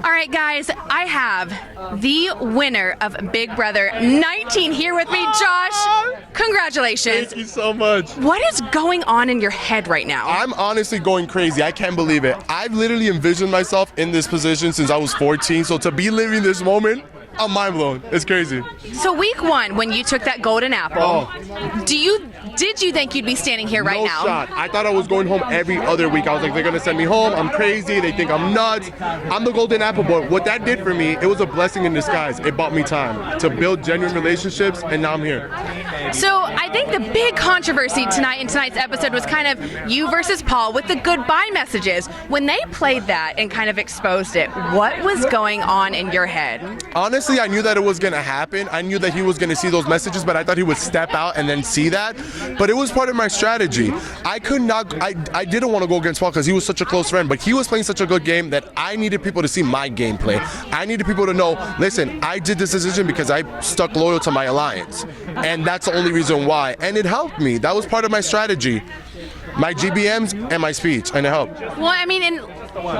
All right, guys, I have the winner of Big Brother 19 here with me, Josh. Congratulations. Thank you so much. What is going on in your head right now? I'm honestly going crazy. I can't believe it. I've literally envisioned myself in this position since I was 14, so to be living this moment, I'm mind blown. It's crazy. So week one, when you took that golden apple, did you think you'd be standing here right now? No shot. I thought I was going home every other week. I was like, they're gonna send me home. I'm crazy. They think I'm nuts. I'm the golden apple. But what that did for me, it was a blessing in disguise. It bought me time to build genuine relationships, and now I'm here. So I think the big controversy tonight in tonight's episode was kind of you versus Paul with the goodbye messages. When they played that and kind of exposed it, what was going on in your head? Honestly, I knew that it was gonna happen. I knew that he was gonna see those messages, but I thought he would step out and then see that. But it was part of my strategy. I didn't want to go against Paul because he was such a close friend, but he was playing such a good game that I needed people to see my gameplay. I needed people to know, listen, I did this decision because I stuck loyal to my alliance. And that's the only reason why. And it helped me. That was part of my strategy. My GBMs and my speech, and it helped. Well, I mean, and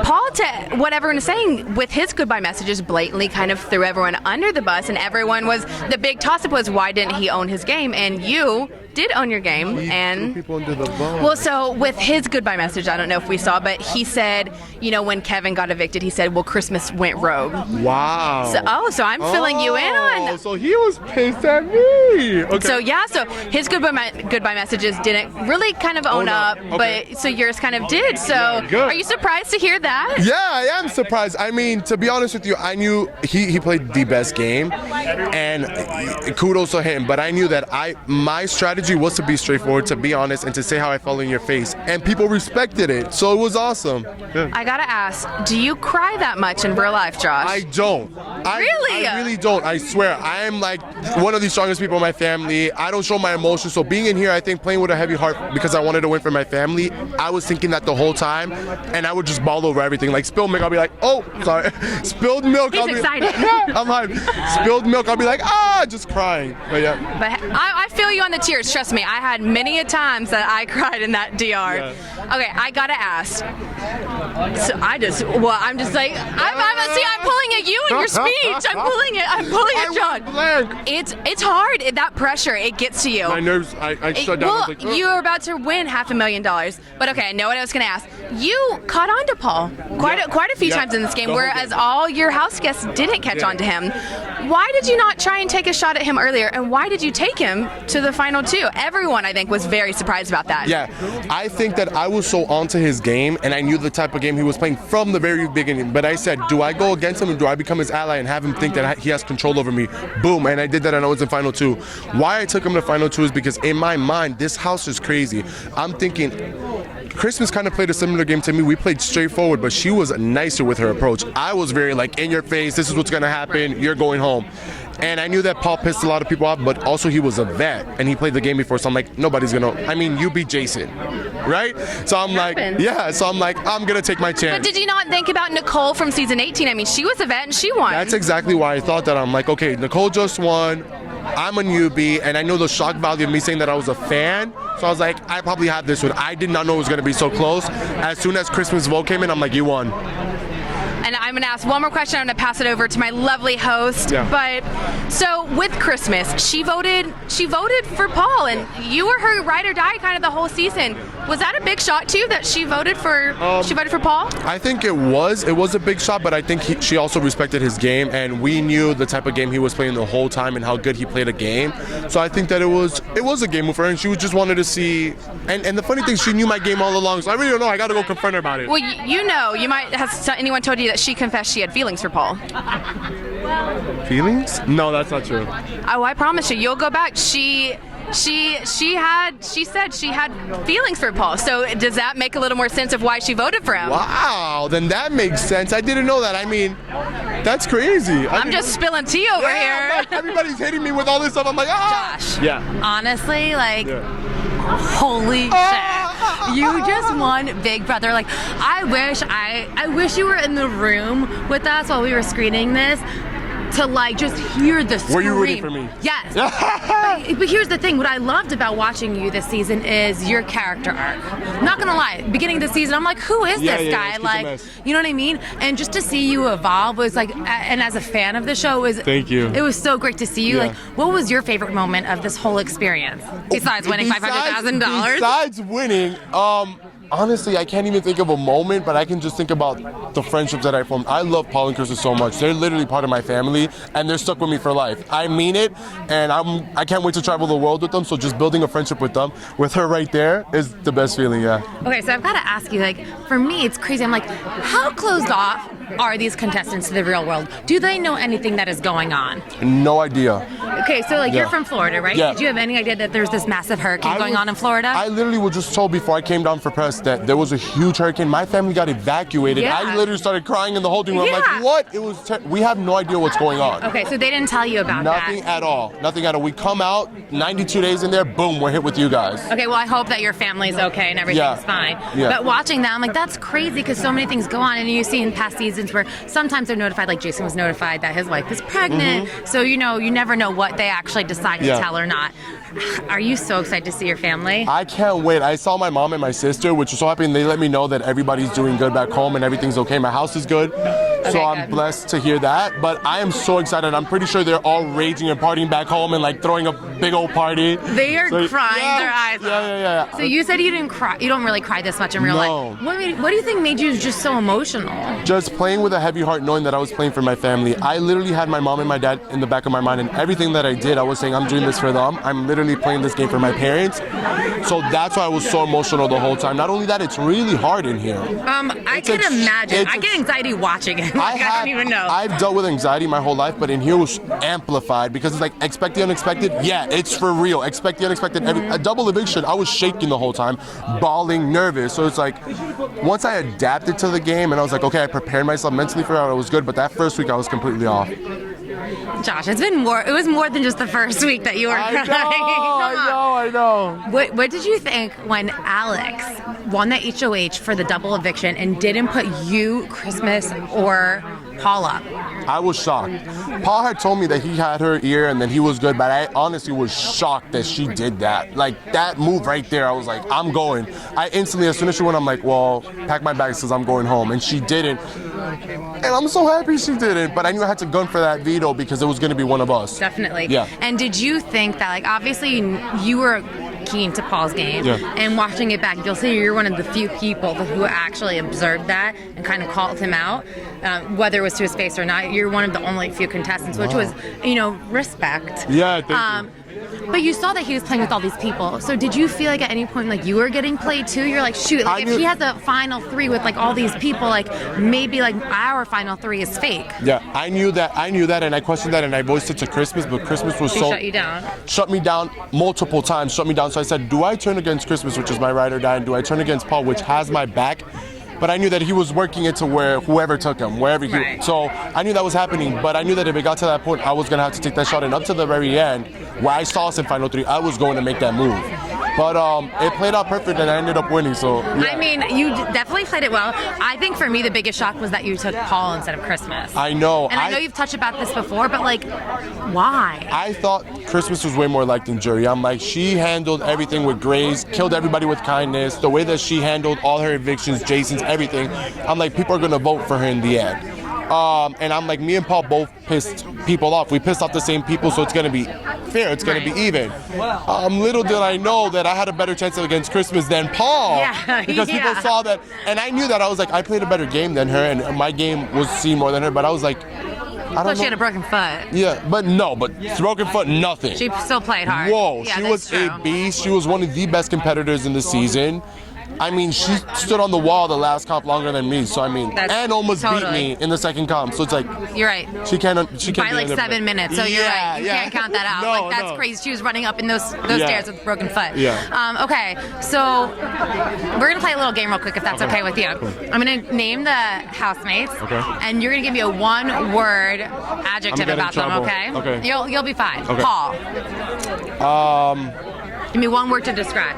Paul, to what everyone is saying, with his goodbye messages, blatantly kind of threw everyone under the bus, and everyone was, the big toss-up was, why didn't he own his game? And you did own your game. He and threw people under the bus. Well, so with his goodbye message, I don't know if we saw, but he said, you know, when Keven got evicted, he said, well, Christmas went rogue. Wow. So I'm filling you in on. So he was pissed at me. Okay. So yeah, so his goodbye messages didn't really kind of own up, Okay. but so yours kind of did. So are you surprised to hear that? Yeah, I am surprised. I mean, to be honest with you, I knew he played the best game, and kudos to him. But I knew that my strategy was to be straightforward, to be honest, and to say how I felt in your face, and people respected it. So it was awesome. Yeah. I gotta ask, do you cry that much in real life, Josh? I don't. Really? I really don't. I swear. I am like one of the strongest people in my family. I don't show my emotions. So being in here, I think playing with a heavy heart because I wanted to win for my family, I was thinking that the whole time, and I would just bawl over everything. Like spilled milk, I'll be like, oh, sorry. Spilled milk, He's I'll be excited. I'm hyped. Spilled milk, I'll be like, just crying. But yeah. But I feel you on the tears. Trust me, I had many a times that I cried in that DR. Yeah. Okay, I gotta ask. So I'm just like, I'm pulling at you in your speech. I'm pulling at John. Blank. It's hard. That pressure, it gets to you. My nerves, I shut down. I was like, you were about to win $500,000. But okay, I know what I was gonna ask. You caught on to Paul quite a few times in this game, whereas all your house guests didn't catch on to him. Why did you not try and take a shot at him earlier, and why did you take him to the final two? Everyone, I think, was very surprised about that. Yeah, I think that I was so onto his game, and I knew the type of game he was playing from the very beginning. But I said, do I go against him, and do I become his ally and have him think that he has control over me? Boom, and I did that, and I was in final two. Why I took him to final two is because in my mind, this house is crazy. I'm thinking, Christmas kind of played a similar game to me. We played straightforward, but she was nicer with her approach. I was very like, in your face, this is what's gonna happen, you're going home. And I knew that Paul pissed a lot of people off, but also he was a vet, and he played the game before, so I'm like, nobody's gonna, I mean, you beat Jason, right? So I'm like, yeah, so I'm like, I'm gonna take my chance. But did you not think about Nicole from season 18? I mean, she was a vet, and she won. That's exactly why I thought that. I'm like, okay, Nicole just won, I'm a newbie, and I know the shock value of me saying that I was a fan, so I was like, I probably have this one. I did not know it was gonna be so close. As soon as Christmas vote came in, I'm like, you won. And I'm going to ask one more question. I'm going to pass it over to my lovely host. Yeah. But so with Christmas, she voted for Paul, and you were her ride or die kind of the whole season. Was that a big shock to you that she voted for Paul? I think it was a big shot, but I think she also respected his game, and we knew the type of game he was playing the whole time and how good he played a game. So I think that it was a game move for her, and she just wanted to see. And the funny thing, she knew my game all along, so I really don't know. I got to go confront her about it. Well, you might have anyone told you that she confessed she had feelings for Paul. Feelings? No, that's not true. Oh, I promise you, you'll go back. She said she had feelings for Paul. So does that make a little more sense of why she voted for him? Wow, then that makes sense. I didn't know that. I mean, that's crazy. I'm just spilling tea over here. Like, everybody's hitting me with all this stuff. I'm like, Josh. Yeah. Honestly, like, holy shit. You just won Big Brother. Like, I wish you were in the room with us while we were screening this. to like just hear the scream. Were you rooting for me? Yes. but here's the thing. What I loved about watching you this season is your character arc. I'm not gonna lie. Beginning of the season, I'm like, who is this guy? Like, you know what I mean? And just to see you evolve was like, and as a fan of the show, Thank you. It was so great to see you. Yeah. Like, what was your favorite moment of this whole experience besides winning $500,000? Besides winning, honestly, I can't even think of a moment, but I can just think about the friendships that I formed. I love Paul and Krista so much. They're literally part of my family, and they're stuck with me for life. I mean it, and I can't wait to travel the world with them, so just building a friendship with them, with her right there, is the best feeling, yeah. Okay, so I've got to ask you, like, for me, it's crazy. I'm like, how closed off are these contestants to the real world? Do they know anything that is going on? No idea. Okay, so like you're from Florida, right? Yeah. Did you have any idea that there's this massive hurricane going on in Florida? I literally was just told before I came down for press that there was a huge hurricane. My family got evacuated. Yeah. I literally started crying in the holding room. I'm like, what? It was. We have no idea what's going on. Okay, so they didn't tell you about Nothing at all. Nothing at all. We come out, 92 days in there, boom, we're hit with you guys. Okay, well, I hope that your family's okay and everything's fine. Yeah. But watching that, I'm like, that's crazy because so many things go on. And you see in past seasons where sometimes they're notified, like Jason was notified that his wife is pregnant. So, you know, you never know what they actually decide to tell or not. Are you so excited to see your family? I can't wait. I saw my mom and my sister, which was so happy, and they let me know that everybody's doing good back home and everything's okay. My house is good. So I'm blessed to hear that. But I am so excited. I'm pretty sure they're all raging and partying back home and like throwing a big old party. They are crying their eyes out. Yeah. So you said you didn't cry. You don't really cry this much in real life. What do you think made you just so emotional? Just playing with a heavy heart, knowing that I was playing for my family. I literally had my mom and my dad in the back of my mind, and everything that I did, I was saying, I'm doing this for them. I'm literally playing this game for my parents. So that's why I was so emotional the whole time. Not only that, it's really hard in here. I can imagine. I get anxiety watching it. I don't even know. I've dealt with anxiety my whole life, but in here it was amplified because it's like, expect the unexpected. Yeah, it's for real. Expect the unexpected. A double eviction, I was shaking the whole time, bawling, nervous. So it's like, once I adapted to the game and I was like, okay, I prepared myself mentally for it, I was good. But that first week I was completely off. Josh, it was more than just the first week that you were crying. I know. What did you think when Alex won the HOH for the double eviction and didn't put you, Christmas, or Paul up? I was shocked. Paul had told me that he had her ear and that he was good, but I honestly was shocked that she did that. Like, that move right there, I was like, I'm going. I instantly, as soon as she went, I'm like, well, pack my bags because I'm going home. And she didn't. And I'm so happy she didn't, but I knew I had to gun for that veto because it was going to be one of us. Definitely. Yeah. And did you think that, like, obviously you were keen to Paul's game, and watching it back, you'll see you're one of the few people who actually observed that and kind of called him out, whether it was to his face or not. You're one of the only few contestants, which was, respect. Yeah, thank you. But you saw that he was playing with all these people. So did you feel like at any point like you were getting played too? You're like, shoot, like if he has a final three with like all these people, like maybe like our final three is fake. Yeah, I knew that, and I questioned that, and I voiced it to Christmas, but Christmas was shut you down. Shut me down multiple times, shut me down. So I said, do I turn against Christmas, which is my ride or die, and do I turn against Paul, which has my back? But I knew that he was working it to where whoever took him, wherever he. Right. So I knew that was happening, but I knew that if it got to that point, I was gonna have to take that shot. And up to the very end, where I saw us in final three, I was going to make that move. But it played out perfect, and I ended up winning. So yeah. I mean, you definitely played it well. I think for me, the biggest shock was that you took Paul instead of Christmas. I know. And I know you've touched about this before, but like, why? I thought Christmas was way more liked than Jury. I'm like, she handled everything with grace, killed everybody with kindness. The way that she handled all her evictions, Jason's, everything. I'm like, people are gonna vote for her in the end. And I'm like, me and Paul both pissed people off. We pissed off the same people, so it's gonna be fair. It's gonna be even. Little did I know that I had a better chance against Christmas than Paul, because people saw that, and I knew that. I was like, I played a better game than her, and my game was seen more than her. But I was like, I don't know. She had a broken foot. Yeah, but broken foot, nothing. She still played hard. Whoa, yeah, she was a beast. She was one of the best competitors in the season. I mean, she stood on the wall the last comp longer than me, so I mean, and almost beat me in the second comp. So it's like, you're right. She can't by like 7 minutes. So you're right. You can't count that out. No, like that's crazy. She was running up in those stairs with a broken foot. Yeah. Okay, so we're gonna play a little game real quick if that's okay with you. I'm gonna name the housemates, and you're gonna give me a one-word adjective about them. Okay. Okay. You'll be fine. Okay. Paul. Give me one word to describe.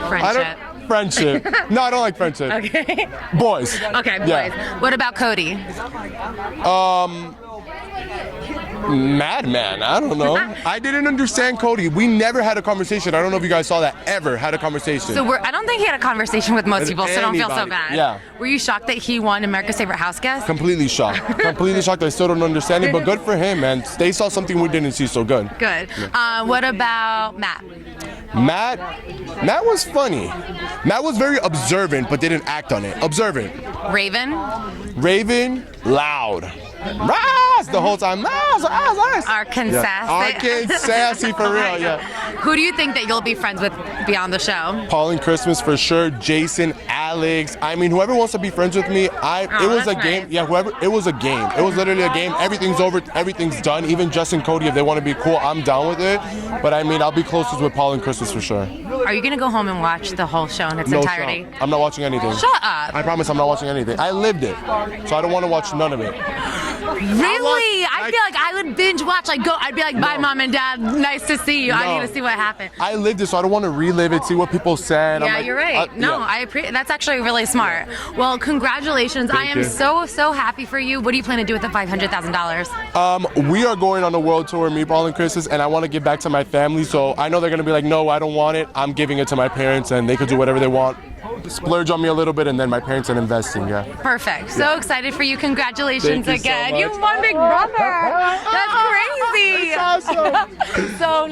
Friendship. friendship. No, I don't like friendship. Okay. Boys. Okay, boys. Yeah. What about Cody? Madman. I don't know. I didn't understand Cody. We never had a conversation. I don't know if you guys saw that. Ever had a conversation. So I don't think he had a conversation with most With people, so don't feel so anybody. bad. Yeah. Were you shocked that he won America's Favorite House Guest? Completely shocked. Completely shocked. I still don't understand it, but good for him, man. They saw something we didn't see, so good. Good. What about Matt? Matt was funny. Matt was very observant, but didn't act on it. Observant. Raven, loud. Raz the whole time. Raz. Arkansas. Sassy for real, yeah. Who do you think that you'll be friends with beyond the show? Paul and Christmas for sure. Jason, Alex. I mean, whoever wants to be friends with me, it was a game. Nice. Yeah, whoever. It was a game. It was literally a game. Everything's over. Everything's done. Even Jess and Cody, if they want to be cool, I'm down with it. But I mean, I'll be closest with Paul and Christmas for sure. Are you gonna go home and watch the whole show in its entirety? Shot. I'm not watching anything. Shut up. I promise I'm not watching anything. I lived it, so I don't want to watch none of it. Really? I feel like I would binge watch. I'd be like, bye, mom and dad. Nice to see you. I need to see what happened. I lived it, so I don't want to relive it. See what people said. Yeah, you're right. I appreciate. That's actually really smart. Well, congratulations. I am so happy for you. What do you plan to do with the $500,000? We are going on a world tour, me, Paul, and Christmas, and I want to give back to my family. So I know they're gonna be like, no, I don't want it. I'm giving it to my parents, and they could do whatever they want. Splurge on me a little bit, and then my parents are investing. Yeah. Perfect. So excited for you. Congratulations Thank you so again. much. You won Big Brother. That's crazy. That's awesome. So